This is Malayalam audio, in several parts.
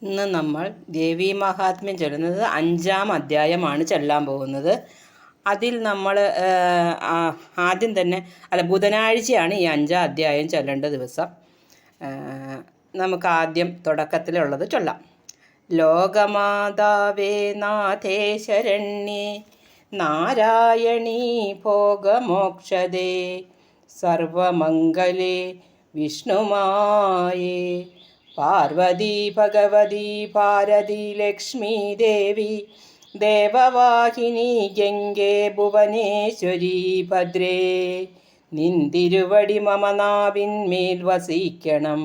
ഇന്ന് നമ്മൾ ദേവീ മഹാത്മ്യം ചൊല്ലുന്നത് 5-ാം അധ്യായമാണ് ചൊല്ലാൻ പോകുന്നത്. അതിൽ നമ്മൾ ആദ്യം തന്നെ ബുധനാഴ്ചയാണ് ഈ 5-ാം അധ്യായം ചൊല്ലേണ്ട ദിവസം. നമുക്ക് ആദ്യം തുടക്കത്തിലുള്ളത് ചൊല്ലാം. ലോകമാതാവേ നാഥേ ശരണ്യേ നാരായണീ ഭോഗമോക്ഷദേ സർവമംഗലേ വിഷ്ണുമായേ പാർവതി ഭഗവതി ഭാരതി ലക്ഷ്മി ദേവി ദേവവാഹിനി ഗംഗേ ഭുവനേശ്വരി ഭദ്രേ നിന്തിരുവടി മമ നാവിന്മേൽ വസിക്കണം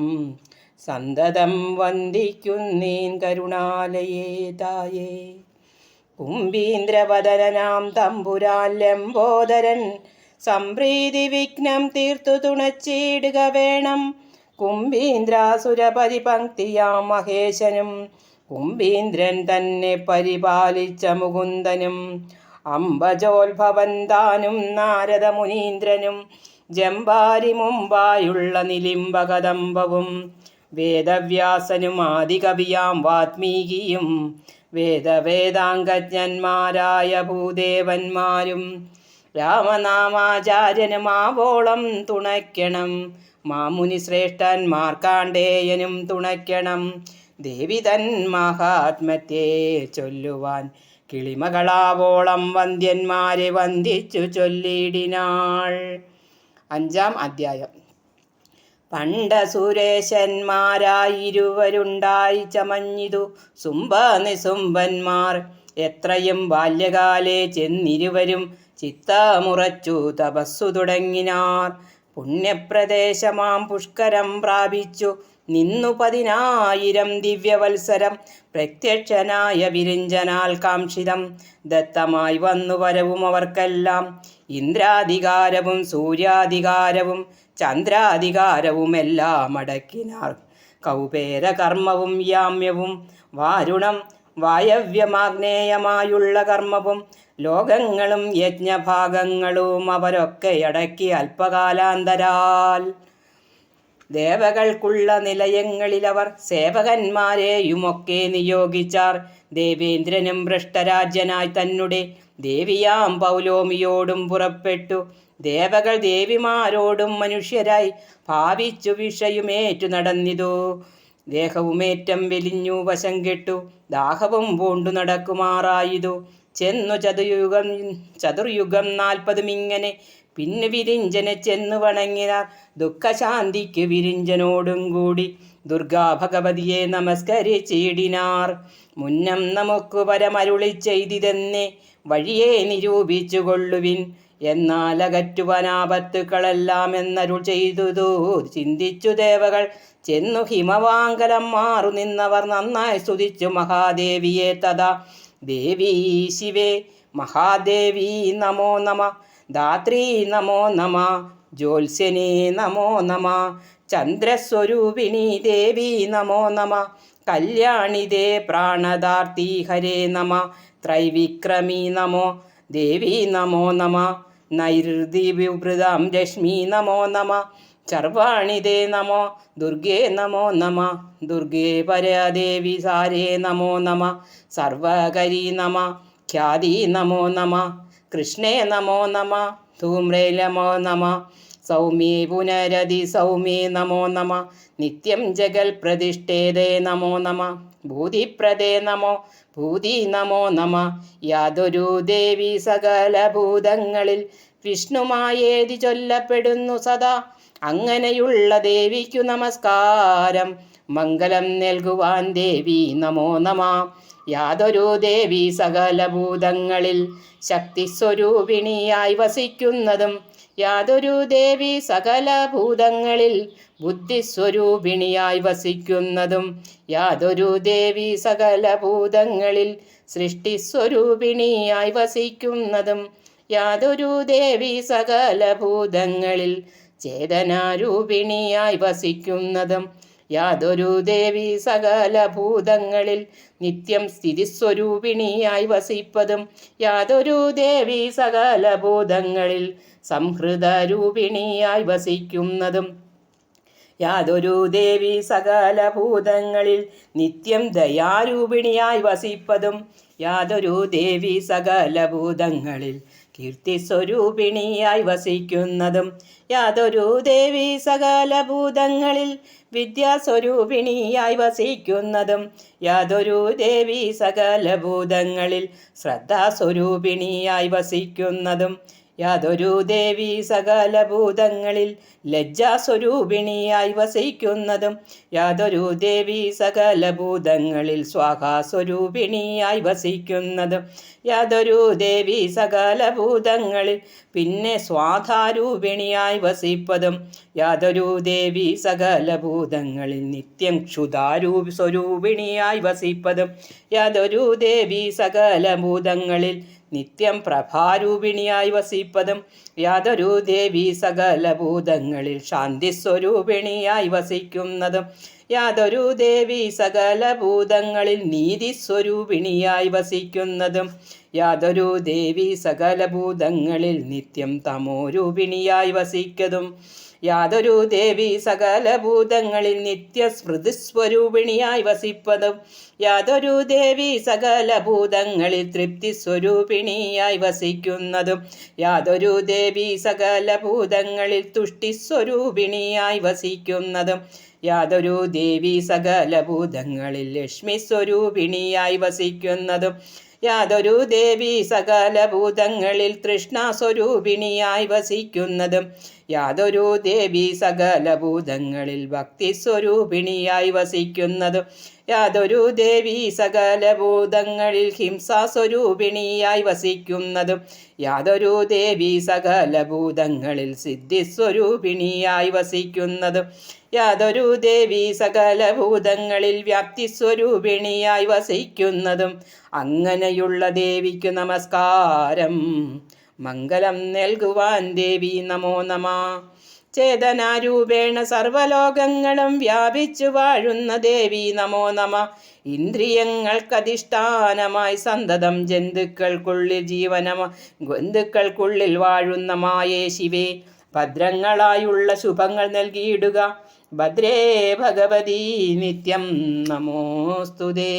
സന്തതം വന്ദിക്കുന്നേൻ കരുണാലയേ തായേ. കുംഭീന്ദ്രവദനാം തമ്പുരാൻ ലംബോദരൻ സംപ്രീതി വിഘ്നം തീർത്തു തുണച്ചിടുക വേണം. കുംഭീന്ദ്രാസുരപതി പങ്ക്തിയാം മഹേശനും കുംഭീന്ദ്രൻ തന്നെ പരിപാലിച്ച മുകുന്ദനും അംബജോത്ഭവൻ താനും നാരദ മുനീന്ദ്രനും ജംബാരി മുമ്പായുള്ള നിലിംബകദംബവും വേദവ്യാസനും ആദികവിയാം വാത്മീകിയും വേദാംഗജ്ഞന്മാരായ ഭൂദേവന്മാരും രാമനാമാചാര്യനും ആവോളം തുണയ്ക്കണം. മാമുനി ശ്രേഷ്ഠൻ മാർക്കാണ്ഡേയനും തുണയ്ക്കണം. ദേവി തൻ മഹാത്മ്യത്തെ ചൊല്ലുവാൻ കിളിമകളാവോളം വന്ദ്യന്മാരെ വന്ദിച്ചു ചൊല്ലിടിനാൾ. 5-ാം അധ്യായം. പണ്ട സുരേശന്മാരായിരുവരുണ്ടായി ചമഞ്ഞിതു സുംബ നിസുംബന്മാർ. എത്രയും ബാല്യകാലേ ചെന്നിരുവരും ചിത്തമുറച്ചു തപസ്സു തുടങ്ങിനാർ. പുണ്യപ്രദേശമാം പുഷ്കരം പ്രാപിച്ചു നിന്നു 10,000 ദിവ്യവത്സരം. പ്രത്യക്ഷനായ വിരിഞ്ചനാൽ കാംക്ഷിതം ദത്തമായി വന്നു വരവും അവർക്കെല്ലാം. ഇന്ദ്രാധികാരവും സൂര്യാധികാരവും ചന്ദ്രാധികാരവും എല്ലാം അടക്കിനാർ. കൗപേര കർമ്മവും യാമ്യവും വാരുണം വായവ്യമാഗ്നേയമായുള്ള കർമ്മവും ലോകങ്ങളും യജ്ഞഭാഗങ്ങളും അവരൊക്കെ അടക്കി അല്പകാലാന്തരാൽ. ദേവകൾക്കുള്ള നിലയങ്ങളിലവർ സേവകന്മാരെയുമൊക്കെ നിയോഗിച്ചാർ. ദേവേന്ദ്രനും ഭ്രഷ്ടരാജ്യനായി തന്നെ ദേവിയാം പൗലോമിയോടും പുറപ്പെട്ടു. ദേവകൾ ദേവിമാരോടും മനുഷ്യരായി ഭാവിച്ചു വിഷയുമേറ്റു നടന്നിതു. ദേഹവുമേറ്റം വെലിഞ്ഞു വശം കെട്ടു ദാഹവും പൂണ്ടു നടക്കുമാറായതു. ചെന്നു ചതുർയുഗം 40 ഇങ്ങനെ പിന്നെ വിരിഞ്ചനെ ചെന്നു വണങ്ങിനാർ. ദുഃഖശാന്തിക്ക് വിരിഞ്ചനോടും കൂടി ദുർഗാ ഭഗവതിയെ നമസ്കരിച്ചിടിനാർ. മുന്നം നമുക്ക് പരമരുളി ചെയ്തിതെന്നെ വഴിയെ നിരൂപിച്ചു കൊള്ളുവിൻ. എന്നാൽ അകറ്റുവനാപത്തുക്കളെല്ലാം എന്നരുൾ ചെയ്തു ചിന്തിച്ചു ദേവകൾ. ചെന്നു ഹിമവാങ്കലം മാറു നിന്നവർ നന്നായി സ്തുതിച്ചു മഹാദേവിയെ തഥാ. ദേവീ ശിവേ മഹാദേവി നമോ നമ. ധാത്രീ നമോ നമ. ജ്യോത്സ്യനേ നമോ നമ. ചന്ദ്രസ്വരൂപിണി ദേവി നമോ നമ. കല്യാണിതേ പ്രാണദാർത്തി ഹരേ നമ. ത്രൈവിക്രമീ നമോ ദേവി നമോ നമ. നൈർദിവ്യവൃതാം രശ്മി നമോ നമ. ചർവാണിതേ നമോ ദുർഗേ നമോ നമ. ദുർഗേ പരദേവി സാരേ നമോ നമ. സർവകരീ നമ. ഖ്യാതി നമോ നമ. കൃഷ്ണേ നമോ നമ. ധൂമ്രേ നമോ നമ. സൗമ്യേ പുനരതി സൗമ്യേ നമോ നമ. നിത്യം ജഗൽ പ്രതിഷ്ഠേതേ നമോ നമ. ഭൂതിപ്രദേ നമോ ഭൂതി നമോ നമ. യാതൊരു ദേവി സകല ഭൂതങ്ങളിൽ വിഷ്ണുമായേതി ചൊല്ലപ്പെടുന്നു സദാ. അങ്ങനെയുള്ള ദേവിക്കു നമസ്കാരം. മംഗളം നൽകുവാൻ ദേവി നമോ നമ. യാതൊരു ദേവി സകല ഭൂതങ്ങളിൽ ശക്തിസ്വരൂപിണിയായി വസിക്കുന്നതും യാതൊരു ദേവി സകല ഭൂതങ്ങളിൽ ബുദ്ധിസ്വരൂപിണിയായി വസിക്കുന്നതും യാതൊരു ദേവി സകല ഭൂതങ്ങളിൽ സൃഷ്ടിസ്വരൂപിണിയായി വസിക്കുന്നതും യാതൊരു ദേവി സകല ഭൂതങ്ങളിൽ ചേതനാരൂപിണിയായി വസിക്കുന്നതും യാതൊരു ദേവി സകല ഭൂതങ്ങളിൽ നിത്യം സ്ഥിതിസ്വരൂപിണിയായി വസിപ്പതും യാതൊരു ദേവി സകല ഭൂതങ്ങളിൽ സംഹൃതരൂപിണിയായി വസിക്കുന്നതും യാതൊരു ദേവി സകല ഭൂതങ്ങളിൽ നിത്യം ദയാരൂപിണിയായി വസിപ്പതും യാതൊരു ദേവി സകല ഭൂതങ്ങളിൽ കീർത്തിസ്വരൂപിണിയായി വസിക്കുന്നതും യാതൊരു ദേവി സകല ഭൂതങ്ങളിൽ വിദ്യാസ്വരൂപിണിയായി വസിക്കുന്നതും യാതൊരു ദേവി സകല ഭൂതങ്ങളിൽ ശ്രദ്ധാസ്വരൂപിണിയായി വസിക്കുന്നതും യാതൊരു ദേവി സകല ഭൂതങ്ങളിൽ ലജ്ജാസ്വരൂപിണിയായി വസിക്കുന്നതും യാതൊരു ദേവി സകല ഭൂതങ്ങളിൽ സ്വാഹാസ്വരൂപിണിയായി വസിക്കുന്നതും യാതൊരു ദേവി സകല ഭൂതങ്ങളിൽ പിന്നെ സ്വാധാരൂപിണിയായി വസിപ്പതും യാതൊരു ദേവി സകല ഭൂതങ്ങളിൽ നിത്യം സ്വരൂപിണിയായി വസിപ്പതും യാതൊരു ദേവി സകല ഭൂതങ്ങളിൽ നിത്യം പ്രഭാരൂപിണിയായി വസിപ്പതും യാതൊരു ദേവി സകല ഭൂതങ്ങളിൽ ശാന്തിസ്വരൂപിണിയായി വസിക്കുന്നതും യാതൊരു ദേവി സകല ഭൂതങ്ങളിൽ നീതിസ്വരൂപിണിയായി വസിക്കുന്നതും യാതൊരു ദേവി സകല ഭൂതങ്ങളിൽ നിത്യം തമോരൂപിണിയായി വസിക്കതും യാതൊരു ദേവി സകല ഭൂതങ്ങളിൽ നിത്യസ്മൃതിസ്വരൂപിണിയായി വസിപ്പതും യാതൊരു ദേവി സകല ഭൂതങ്ങളിൽ തൃപ്തിസ്വരൂപിണിയായി വസിക്കുന്നതും യാതൊരു ദേവി സകല ഭൂതങ്ങളിൽ തുഷ്ടിസ്വരൂപിണിയായി വസിക്കുന്നതും യാതൊരു ദേവി സകല ഭൂതങ്ങളിൽ ലക്ഷ്മി സ്വരൂപിണിയായി വസിക്കുന്നതും യാതൊരു ദേവി സകല ഭൂതങ്ങളിൽ തൃഷ്ണാസ്വരൂപിണിയായി വസിക്കുന്നതും യാതൊരു ദേവി സകല ഭൂതങ്ങളിൽ ഭക്തിസ്വരൂപിണിയായി വസിക്കുന്നതും യാതൊരു ദേവി സകല ഭൂതങ്ങളിൽ ഹിംസാസ്വരൂപിണിയായി വസിക്കുന്നതും യാതൊരു ദേവി സകല ഭൂതങ്ങളിൽ സിദ്ധിസ്വരൂപിണിയായി വസിക്കുന്നതും യാതൊരു ദേവി സകല ഭൂതങ്ങളിൽ വ്യാപ്തിസ്വരൂപിണിയായി വസിക്കുന്നതും അങ്ങനെയുള്ള ദേവിക്കു നമസ്കാരം. മംഗളം നൽകുവാൻ ദേവി നമോ നമ. ചേതനാരൂപേണ സർവലോകങ്ങളും വ്യാപിച്ചു വാഴുന്ന ദേവി നമോ നമ. ഇന്ദ്രിയങ്ങൾക്കധിഷ്ഠാനമായി സന്തതം ജന്തുക്കൾക്കുള്ളിൽ വാഴുന്ന മായേ ശിവേ, ഭദ്രങ്ങളായുള്ള ശുഭങ്ങൾ നൽകിയിടുക. ഭദ്രേ ഭഗവതി നിത്യം നമോസ്തുതേ.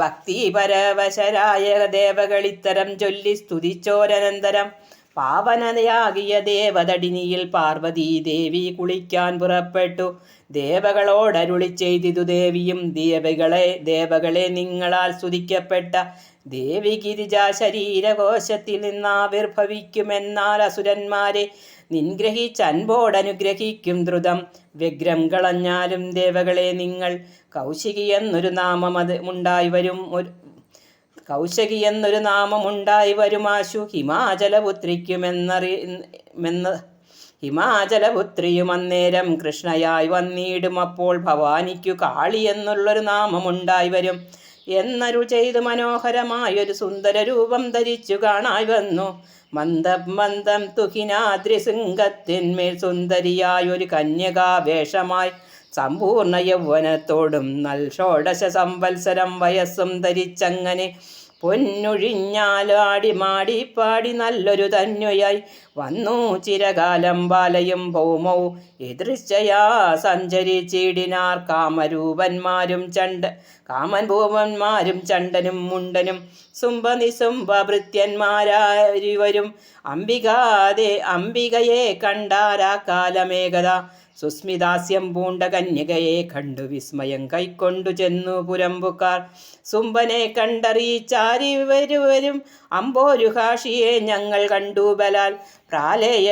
ഭക്തിപരവശരായ ദേവകളിത്തരം ചൊല്ലി സ്തുതിച്ചോരനന്തരം പാവനതയാകിയ ദേവതടിനിയിൽ പാർവതീ ദേവി കുളിക്കാൻ പുറപ്പെട്ടു. ദേവകളോടരുളി ചെയ്തിതു ദേവിയും, ദേവകളെ നിങ്ങളാൽ സ്തുതിക്കപ്പെട്ട ദേവി ഗിരിജ ശരീരകോശത്തിൽ നിന്നാവിർഭവിക്കുമെന്നാൽ അസുരന്മാരെ നിൻഗ്രഹിച്ചൻപോടനുഗ്രഹിക്കും ദ്രുതം. വ്യഗ്രം കളഞ്ഞാലും ദേവകളെ നിങ്ങൾ കൗശികി എന്നൊരു നാമമുണ്ടായി വരുമാശു ഹിമാചലപുത്രിയും അന്നേരം കൃഷ്ണയായി വന്നിടും. അപ്പോൾ ഭവാനിക്കു കാളി എന്നുള്ളൊരു നാമമുണ്ടായി വരും എന്നരുൾ ചെയ്തു മനോഹരമായൊരു സുന്ദര രൂപം ധരിച്ചു കാണായി വന്നു. മന്ദം തുഹിനാദ്രിശൃംഗത്തിന്മേൽ സുന്ദരിയായൊരു കന്യകാവേഷമായി സമ്പൂർണ്ണ യൗവനത്തോടും ഷോഡശ സംവത്സരം വയസ്സും ധരിച്ചങ്ങനെ പൊന്നൊഴിഞ്ഞാലാടി മാടിപ്പാടി നല്ലൊരു തന്വയായി വന്നു. ചിരകാലം ബാലയും ഭൗമൗ എദൃശ്ചയാ സഞ്ചരിച്ചിടിനാർ കാമഭൂപന്മാരും ചണ്ടനും മുണ്ടനും സുംഭനിസുംഭ ഭൃത്യന്മാരാരിവരും അംബികയെ കണ്ടാരാ കാലമേകത. സുസ്മിതാസ്യം പൂണ്ട കന്യകയെ കണ്ടു വിസ്മയം കൈക്കൊണ്ടു ചെന്നു പുരമ്പുക്കാർ. സുംബനെ കണ്ടറിയിച്ചാരിവരും അമ്പോരുഹാഷിയെ ഞങ്ങൾ കണ്ടു ബലാൽ. പ്രാലേയ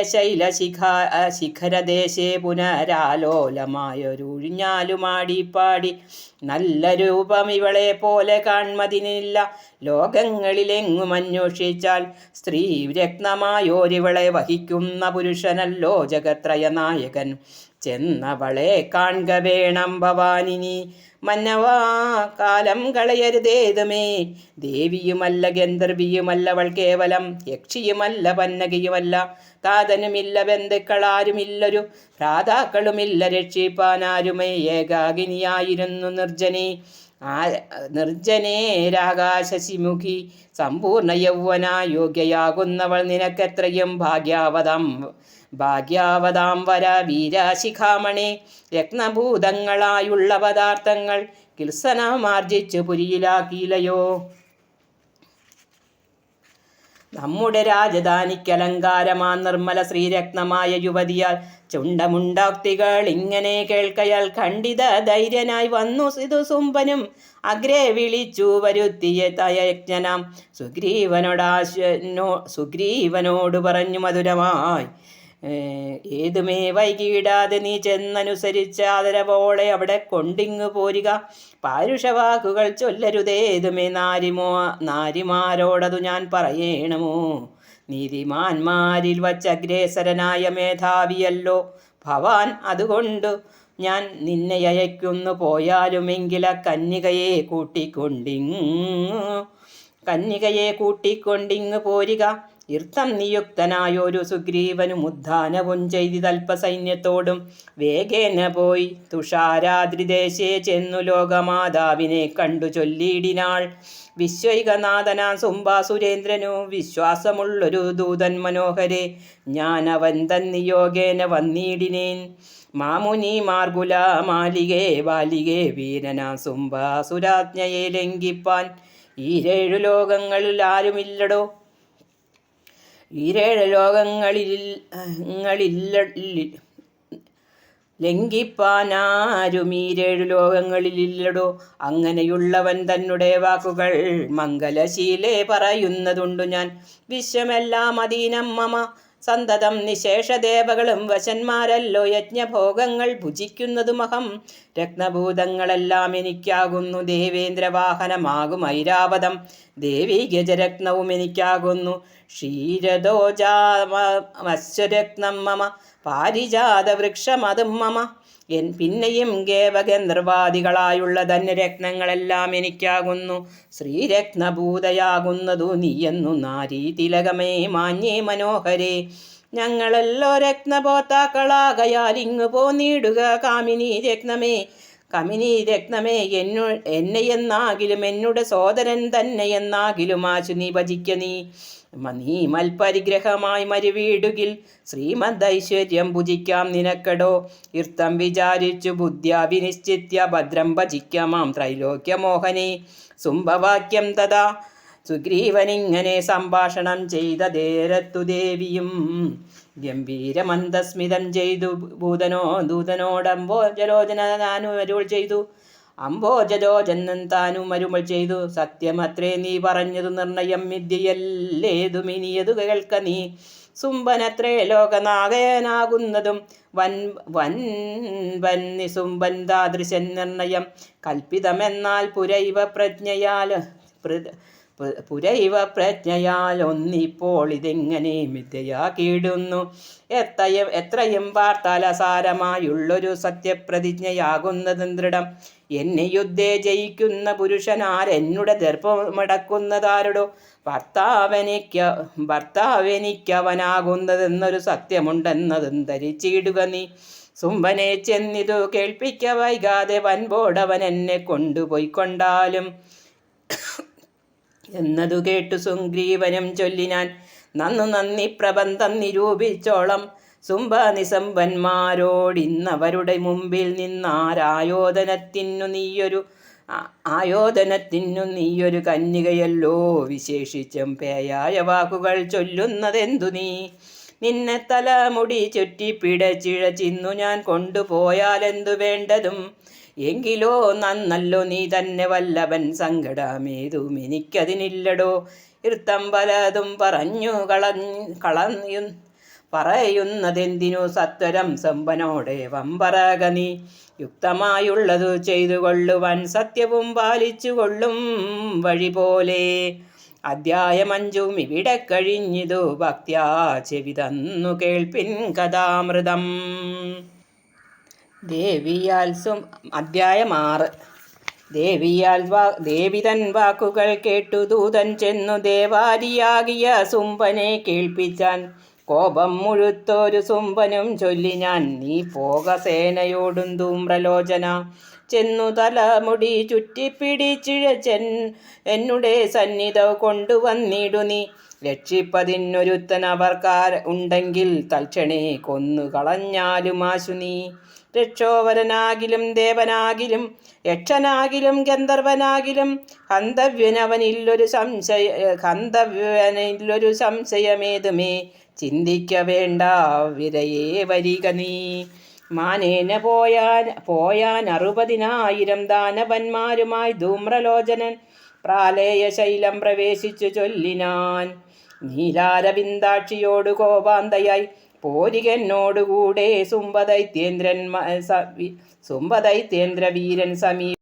ശിഖരദേശേ പുനരാലോലമായൊരുഴിഞ്ഞാലുമാടിപ്പാടി നല്ല രൂപം ഇവളെ പോലെ കാൺമതിനില്ല ലോകങ്ങളിലെങ്ങും അന്വേഷിച്ചാൽ. സ്ത്രീ രത്നമായോരിവളെ വഹിക്കുന്ന പുരുഷനല്ലോ ജഗത്രയ നായകൻ. ചെന്നവളെ കാൺക വേണം ഭവാനിനി മന്നവാ, കാലം കളയരുതേതുമേ. ദേവിയുമല്ല ഗന്ധർവിയുമല്ലവൾ കേവലം, യക്ഷിയുമല്ല പന്നകിയുമല്ല. കാതനുമില്ല ബന്ധുക്കളാരുമില്ലൊരു ഭ്രാതാക്കളുമില്ല രക്ഷിപ്പാനാരുമേ. ഏകാകിനിയായിരുന്നു നിർജ്ജനേരാകാശശിമുഖി. സമ്പൂർണ്ണ യൗവന യോഗ്യയാകുന്നവൾ നിനക്കെത്രയും ഭാഗ്യാവതാം വര വീരശിഖാമണി രത്നഭൂതങ്ങളായുള്ള പദാർത്ഥങ്ങൾ കിൽസനമാർജിച്ചു പുരിയിലാക്കിയില്ലയോ. നമ്മുടെ രാജധാനിക്കലങ്കാരമാ നിർമ്മല ശ്രീരത്നമായ യുവതിയാൽ ചുണ്ടമുണ്ടോക്തികൾ ഇങ്ങനെ കേൾക്കയാൽ ഖണ്ഡിത ധൈര്യനായി വന്നു സിതു സുംബനും അഗ്രേ വിളിച്ചു വരുത്തിയ തയജ്ഞനാം സുഗ്രീവനോട് പറഞ്ഞു മധുരമായി, ഏതുമേ വൈകിടാതെ നീ ചെന്നനുസരിച്ച് ആദരവോളെ അവിടെ കൊണ്ടിങ്ങു പോരുക. പാരുഷവാക്കുകൾ ചൊല്ലരുതേതുമേ നാരിമാരോടതു ഞാൻ പറയണമോ. നീതിമാന്മാരിൽ വച്ചഗ്രേസരനായ മേധാവിയല്ലോ ഭവാൻ, അതുകൊണ്ടു ഞാൻ നിന്നെ അയക്കുന്നു. പോയാലുമെങ്കില കന്യകയെ കൂട്ടിക്കൊണ്ടിങ്ങു പോരുക. ഇർത്ഥം നിയുക്തനായൊരു സുഗ്രീവനും ഉദ്ധാനവും ചെയ്തി തൽപ്പസൈന്യത്തോടും വേഗേന പോയി തുഷാരാദ്രിദേശേ ചെന്നു ലോകമാതാവിനെ കണ്ടു ചൊല്ലിയിടിനാൾ. വിശ്വൈകനാഥനാം സുംബാസുരേന്ദ്രനു വിശ്വാസമുള്ളൊരു ദൂതൻ മനോഹരെ, ഞാൻ അവൻ തന്നിയോഗേന വന്നിടിനേൻ. മാമുനി മാർഗുല മാലികേ ബാലികേ വീരനാം സുംബാസുരാജ്ഞയെ ലംഘിപ്പാൻ ഈരേഴു ലോകങ്ങളിൽ ആരുമില്ലടോ. ഈരേഴ് ലംഘിപ്പാനാരും ഈരേഴു ലോകങ്ങളിലില്ലടോ. അങ്ങനെയുള്ളവൻ തന്നെ വാക്കുകൾ മംഗലശീലേ പറയുന്നതുണ്ടു ഞാൻ. വിശ്വമെല്ലാം അധീനം മമ സന്തതം നിശേഷദേവകളും വശന്മാരല്ലോ. യജ്ഞഭോഗങ്ങൾ ഭുജിക്കുന്നതുമഹം. രത്നഭൂതങ്ങളെല്ലാം എനിക്കാകുന്നു. ദേവേന്ദ്രവാഹനമാകും ഐരാവതം. ദേവി ഗജരത്നവും എനിക്കാകുന്നു. ക്ഷീരദോജാമശ്വരത്നം മമ. പാരിജാത വൃക്ഷമതും മമ. പിന്നെയും ഗേവഗന്ധർവാദികളായുള്ള ധന്യരത്നങ്ങളെല്ലാം എനിക്കാകുന്നു. ശ്രീരത്നഭൂതയാകുന്നതു നീയെന്നു നാരീ തിലകമേ മാന്യേ മനോഹരേ. ഞങ്ങളെല്ലോ രത്നപോത്താക്കളാകയാൽ ഇങ്ങു പോന്നിടുക കാമിനി രത്നമേ. എന്നെയെന്നാകിലും എന്നുടെ സോദരൻ തന്നെയെന്നാകിലും ആശു നീ ഭജിക്ക. നീ മൽപരിഗ്രഹമായി മരുവീടുകിൽ ശ്രീമദ് ഐശ്വര്യം ഭുജിക്കാം നിനക്കടോ. ഇർത്തം വിചാരിച്ചു ബുദ്ധ്യാ വിനിശ്ചിത്യ ഭദ്രം ഭജിക്കാമാം ത്രൈലോക്യമോഹനേ. സുംഭവാക്യം തഥാ സുഗ്രീവനിങ്ങനെ സംഭാഷണം ചെയ്തതേരത്തു ദേവിയും ഗംഭീരമന്ദസ്മിതം ചെയ്തു ദൂതനോടംബോജലോചന താനുമരുൾ ചെയ്തു. അംബോജലോചനൻ താനുമരുൾ ചെയ്തു. സത്യമത്രേ നീ പറഞ്ഞതു നിർണയം മിഥ്യയല്ലേതുമിനിയതു കേൾക്ക നീ. സുംബനത്രേ ലോകനായകനാകുന്നതും വൻ നിസുംബൻ താദൃശൻ നിർണയം കൽപ്പിതമെന്നാൽ പുരൈവ പ്രജ്ഞയാൽ ഒന്നിപ്പോൾ ഇതെങ്ങനെ മിഥ്യയാക്കിയിടുന്നു. എത്രയും പാർത്താൽ അസാരമായുള്ളൊരു സത്യപ്രതിജ്ഞയാകുന്നതും ദൃഢം. എന്നെ യുദ്ധേ ജയിക്കുന്ന പുരുഷനാരെന്നുടെ ദർപ്പമടക്കുന്നതാരടോ. ഭർത്താവെനിക്കവനാകുന്നതെന്നൊരു സത്യമുണ്ടെന്നതും ധരിച്ചിടുക നീ. സുംബനെ ചെന്നിതു കേൾപ്പിക്ക വൈകാതെ വൻപോടവൻ എന്നെ കൊണ്ടുപോയിക്കൊണ്ടാലും എന്നതു കേട്ടു സുഗ്രീവനും ചൊല്ലിനാൻ. നന്ദി പ്രബന്ധം നിരൂപിച്ചോളം സുംബ നിസംബന്മാരോടിന്നവരുടെ മുമ്പിൽ നിന്നാരായോധനത്തിനു നീയൊരു കന്യകയല്ലോ. വിശേഷിച്ചും പേയായ വാക്കുകൾ ചൊല്ലുന്നതെന്തു നീ. നിന്നെ തലമുടി ചുറ്റി പിടച്ചിഴച്ചിന്നു ഞാൻ കൊണ്ടുപോയാലെന്തു വേണ്ടതും. എങ്കിലോ നന്നല്ലോ നീ തന്നെ വല്ലഭൻ. സങ്കടമേതും എനിക്കതിനില്ലടോ. ഇർത്തം പലതും പറയുന്നതെന്തിനു സത്വരം സമ്പനോടേവം പറക നീ. യുക്തമായുള്ളതു ചെയ്തു കൊള്ളുവാൻ സത്യവും പാലിച്ചു കൊള്ളും വഴി പോലെ. അധ്യായം 5 ഇവിടെ കഴിഞ്ഞിതു. ഭക്ത്യാ ചെവി തന്നു കേൾപ്പിൻ കഥാമൃതം. അധ്യായം 6. ദേവി തൻ വാക്കുകൾ കേട്ടു ദൂതൻ ചെന്നു ദേവാരിയാകിയ സുംബനെ കേൾപ്പിച്ചാൻ. കോപം മുഴുത്തൊരു സുംബനും ചൊല്ലി ഞാൻ, നീ പോക സേനയോടും ധൂമ്രലോചന. ചെന്നു തലമുടി ചുറ്റിപ്പിടിച്ചിഴച്ചെൻ എന്നുടെ സന്നിധ കൊണ്ടുവന്നിടു നീ. രക്ഷിപ്പതിനൊരുത്തൻ അവർക്കാർ ഉണ്ടെങ്കിൽ തൽക്ഷണേ കൊന്നു കളഞ്ഞാലും ആശു നീ. രക്ഷോവരനാകിലും ദേവനാകിലും യക്ഷനാകിലും ഗന്ധർവനാകിലും ഹന്തവ്യനവനില്ലൊരു സംശയമേതുമേ ചിന്തിക്ക വേണ്ട, വിരയേ വരിക നീ. മാനേന പോയാൻ 60,000 ദാനവന്മാരുമായി ധൂമ്രലോചനൻ പ്രാലേയ ശൈലം പ്രവേശിച്ചു ചൊല്ലിനാൻ. നീലാരവിന്ദാക്ഷിയോട് കോപാന്തയായി പോരികനോടുകൂടെ സുംബദൈത്യേന്ദ്ര വീരൻ സമീപ